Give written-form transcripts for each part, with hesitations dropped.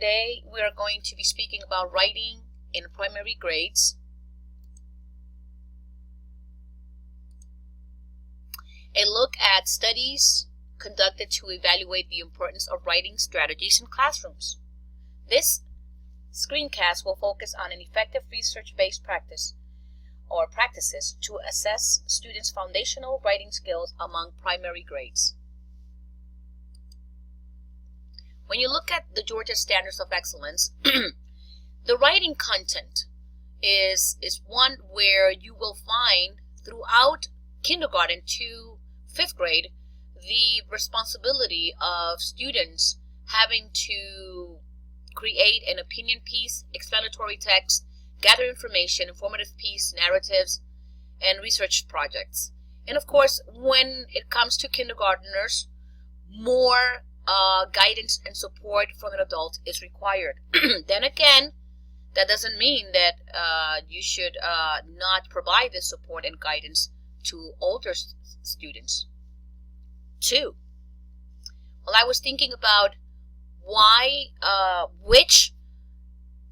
Today we are going to be speaking about writing in primary grades. A look at studies conducted to evaluate the importance of writing strategies in classrooms. This screencast will focus on an effective research-based practices to assess students' foundational writing skills among primary grades. When you look at the Georgia Standards of Excellence, the writing content is one where you will find throughout kindergarten to 5th grade the responsibility of students having to create an opinion piece, explanatory text, gather information, informative piece, narratives, and research projects. And of course, when it comes to kindergartners, more guidance and support from an adult is required. Then again, that doesn't mean that you should not provide this support and guidance to older students too. Well, I was thinking about why, which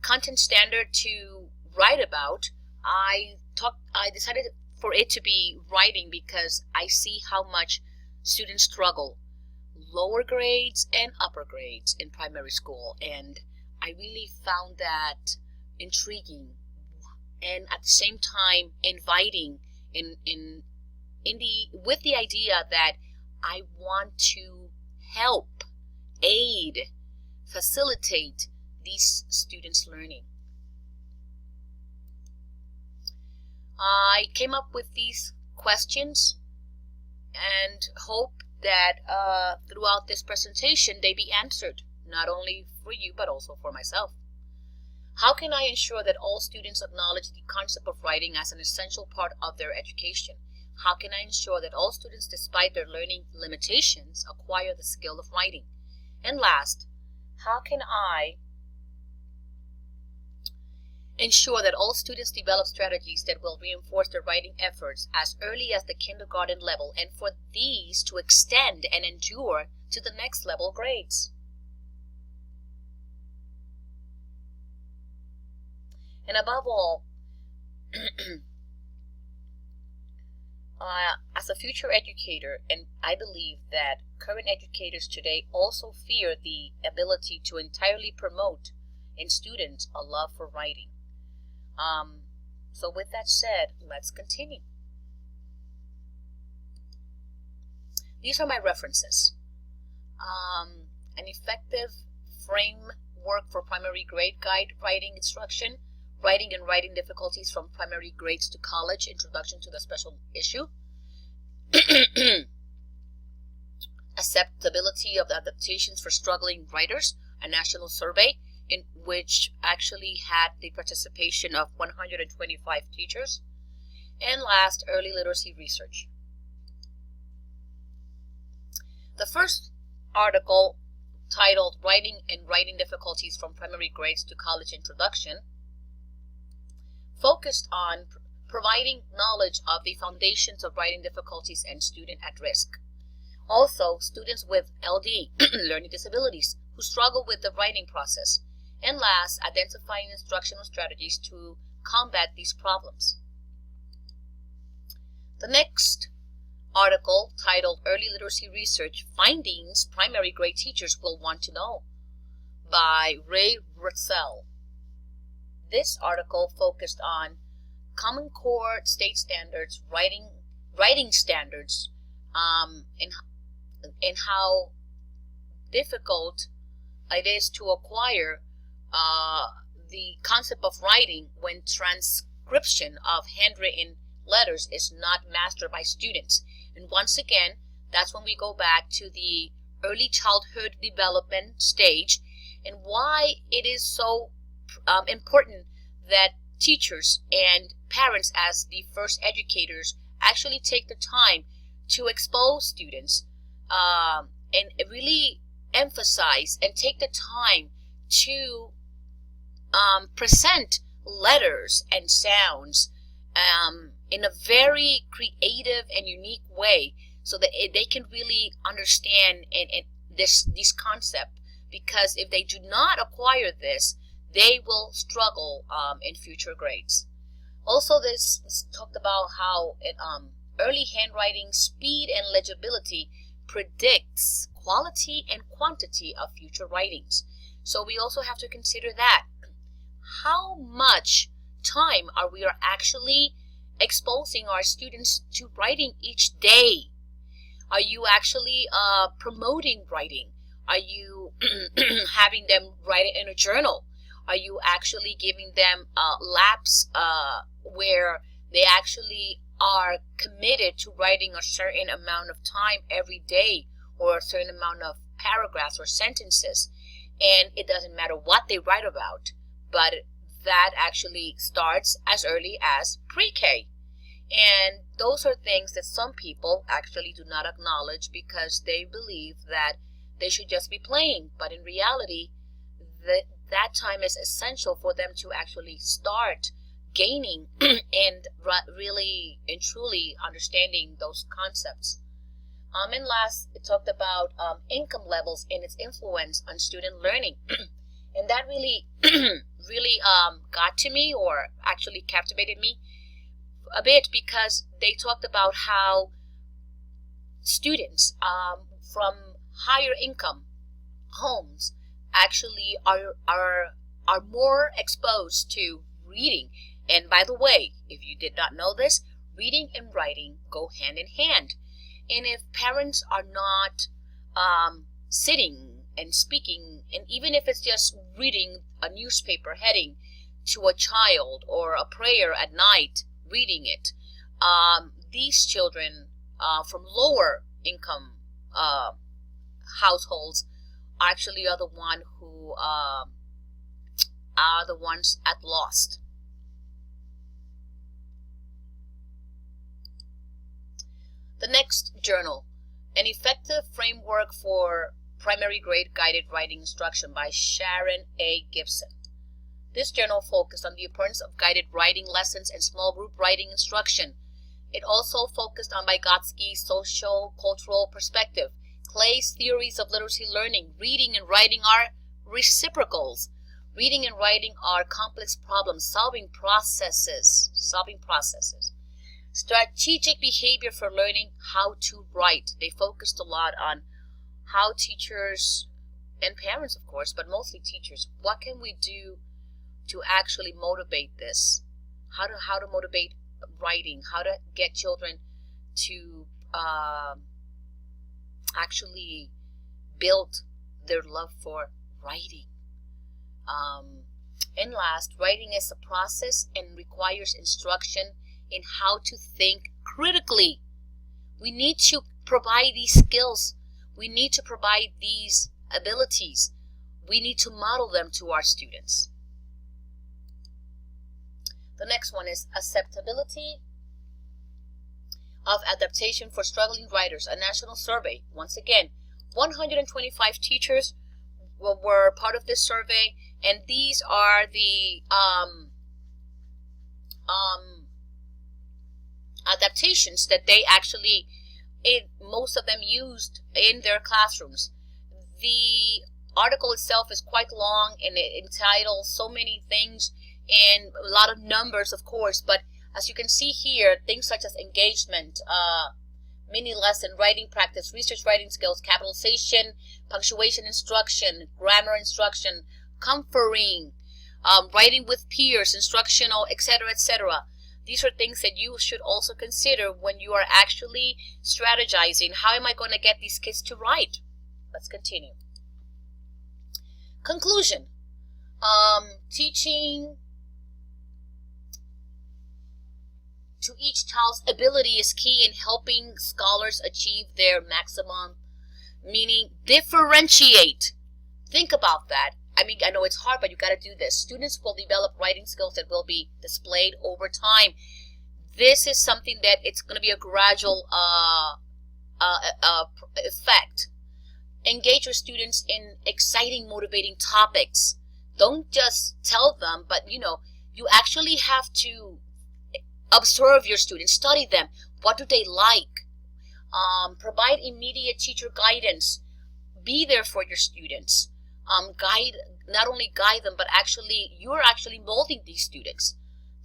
content standard to write about. I decided for it to be writing because I see how much students struggle, lower grades and upper grades in primary school, and I really found that intriguing and at the same time inviting with the idea that I want to help, aid, facilitate these students' learning. I came up with these questions and hope that throughout this presentation they be answered, not only for you but also for myself. How can I ensure that all students acknowledge the concept of writing as an essential part of their education? How can I ensure that all students, despite their learning limitations, acquire the skill of writing? And last, how can I ensure that all students develop strategies that will reinforce their writing efforts as early as the kindergarten level, and for these to extend and endure to the next level grades? And above all, as a future educator, and I believe that current educators today also fear the ability to entirely promote in students a love for writing. So with that said, let's continue. These are my references. An effective framework for primary grade guide writing instruction, writing and writing difficulties from primary grades to college, introduction to the special issue, acceptability of the adaptations for struggling writers, a national survey in which actually had the participation of 125 teachers, and last, early literacy research. The first article, titled Writing and Writing Difficulties from Primary Grades to College Introduction, focused on providing knowledge of the foundations of writing difficulties and student at risk. Also, students with LD, learning disabilities, who struggle with the writing process. And last, identifying instructional strategies to combat these problems. The next article, titled Early Literacy Research Findings Primary Grade Teachers Will Want to Know, by Ray Russell. This article focused on Common Core state standards, writing standards, and how difficult it is to acquire the concept of writing when transcription of handwritten letters is not mastered by students. And once again, that's when we go back to the early childhood development stage and why it is so important that teachers and parents, as the first educators, actually take the time to expose students and really emphasize and take the time to present letters and sounds in a very creative and unique way so that they can really understand this concept because if they do not acquire this, they will struggle in future grades. Also, this talked about how early handwriting speed and legibility predicts quality and quantity of future writings. So we also have to consider that. How much time are we actually exposing our students to writing each day? Are you actually promoting writing? Are you having them write it in a journal? Are you actually giving them labs where they actually are committed to writing a certain amount of time every day, or a certain amount of paragraphs or sentences? And it doesn't matter what they write about, but that actually starts as early as pre-K. And those are things that some people actually do not acknowledge because they believe that they should just be playing. But in reality, that time is essential for them to actually start gaining and really and truly understanding those concepts. And last, it talked about income levels and its influence on student learning. And that really, really got to me, or actually captivated me a bit, because they talked about how students from higher income homes actually are more exposed to reading. And by the way, if you did not know this, reading and writing go hand in hand. And if parents are not sitting and speaking, and even if it's just reading a newspaper heading to a child, or a prayer at night, reading it, these children from lower income households actually are the one who are the ones at lost. The next journal, An Effective Framework for Primary Grade Guided Writing Instruction by Sharon A. Gibson. This journal focused on the importance of guided writing lessons and small group writing instruction. It also focused on Vygotsky's social cultural perspective, Clay's theories of literacy learning. Reading and writing are reciprocals. Reading and writing are complex problem-solving processes. Strategic behavior for learning how to write. They focused a lot on how teachers and parents, of course, but mostly teachers, what can we do to actually motivate this? How to motivate writing? How to get children to actually build their love for writing? And last, writing is a process and requires instruction in how to think critically. We need to provide these skills. We need to provide these abilities. We need to model them to our students. The next one is Acceptability of Adaptation for Struggling Writers, a national survey. Once again, 125 teachers were part of this survey, and these are the adaptations that they actually, most of them used in their classrooms. The article itself is quite long, and it entitles so many things and a lot of numbers, of course, but as you can see here, things such as engagement, mini lesson, writing practice, research writing skills, capitalization, punctuation instruction, grammar instruction, comforting, writing with peers, instructional, etc., etc. These are things that you should also consider when you are actually strategizing. How am I going to get these kids to write? Let's continue. Conclusion. Teaching to each child's ability is key in helping scholars achieve their maximum, meaning differentiate. Think about that. I mean, I know it's hard, but you got to do this. Students will develop writing skills that will be displayed over time. This is something that it's going to be a gradual effect. Engage your students in exciting, motivating topics. Don't just tell them, but you actually have to observe your students, study them. What do they like? Provide immediate teacher guidance. Be there for your students. not only guide them, but actually you're actually molding these students'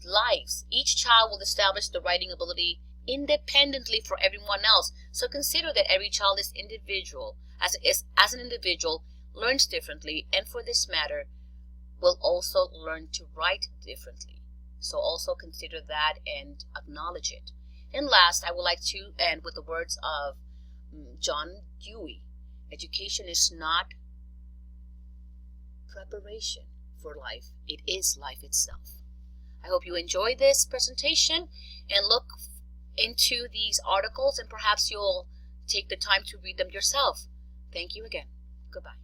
lives. Each child will establish the writing ability independently for everyone else. So consider that every child is individual, as an individual, learns differently, and for this matter, will also learn to write differently. So also consider that and acknowledge it. And last, I would like to end with the words of John Dewey. Education is not preparation for life, it is life itself. I hope you enjoyed this presentation and look into these articles, and perhaps you'll take the time to read them yourself. Thank you again. Goodbye.